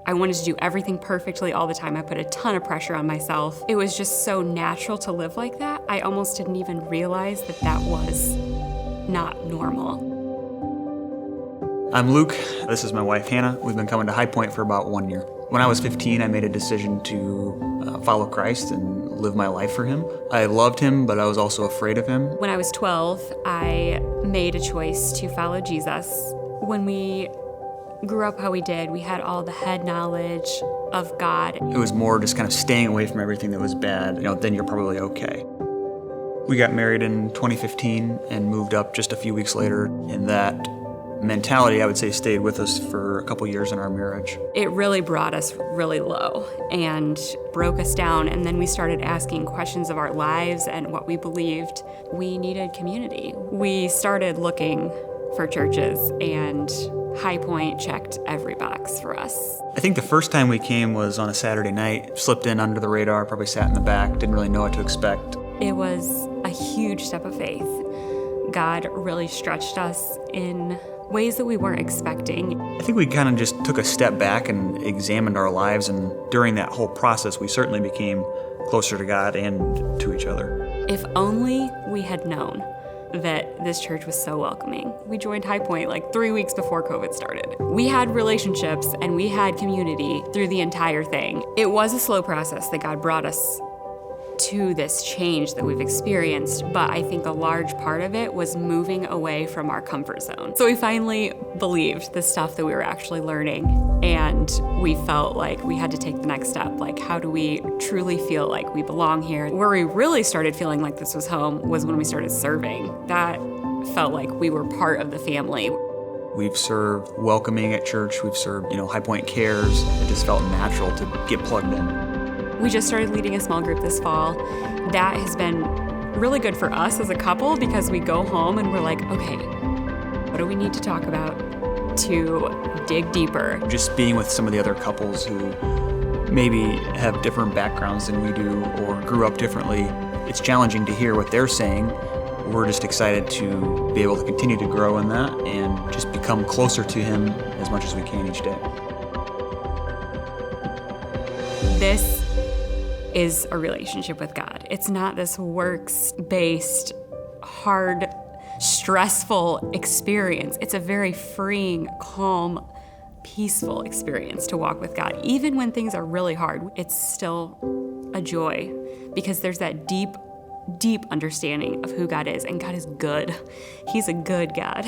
I wanted to do everything perfectly all the time. I put a ton of pressure on myself. It was just so natural to live like that. I almost didn't even realize that that was not normal. I'm Luke. This is my wife, Hannah. We've been coming to Highpoint for about 1 year. When I was 15, I made a decision to follow Christ and live my life for Him. I loved Him, but I was also afraid of Him. When I was 12, I made a choice to follow Jesus. When we grew up how we did, we had all the head knowledge of God. It was more just kind of staying away from everything that was bad. Then you're probably okay. We got married in 2015 and moved up just a few weeks later, and that mentality, I would say, stayed with us for a couple years in our marriage. It really brought us really low and broke us down, and then we started asking questions of our lives and what we believed. We needed community. We started looking for churches, and Highpoint checked every box for us. I think the first time we came was on a Saturday night, slipped in under the radar, probably sat in the back, didn't really know what to expect. It was a huge step of faith. God really stretched us in ways that we weren't expecting. I think we kind of just took a step back and examined our lives, and during that whole process, we certainly became closer to God and to each other. If only we had known that this church was so welcoming. We joined Highpoint like 3 weeks before COVID started. We had relationships and we had community through the entire thing. It was a slow process that God brought us to this change that we've experienced, but I think a large part of it was moving away from our comfort zone. So we finally believed the stuff that we were actually learning, and we felt like we had to take the next step. Like, how do we truly feel like we belong here? Where we really started feeling like this was home was when we started serving. That felt like we were part of the family. We've served welcoming at church. We've served, Highpoint Cares. It just felt natural to get plugged in. We just started leading a small group this fall. That has been really good for us as a couple because we go home and we're like, okay, what do we need to talk about to dig deeper? Just being with some of the other couples who maybe have different backgrounds than we do or grew up differently, it's challenging to hear what they're saying. We're just excited to be able to continue to grow in that and just become closer to Him as much as we can each day. This is a relationship with God. It's not this works-based, hard, stressful experience. It's a very freeing, calm, peaceful experience to walk with God. Even when things are really hard, it's still a joy because there's that deep, deep understanding of who God is, and God is good. He's a good God.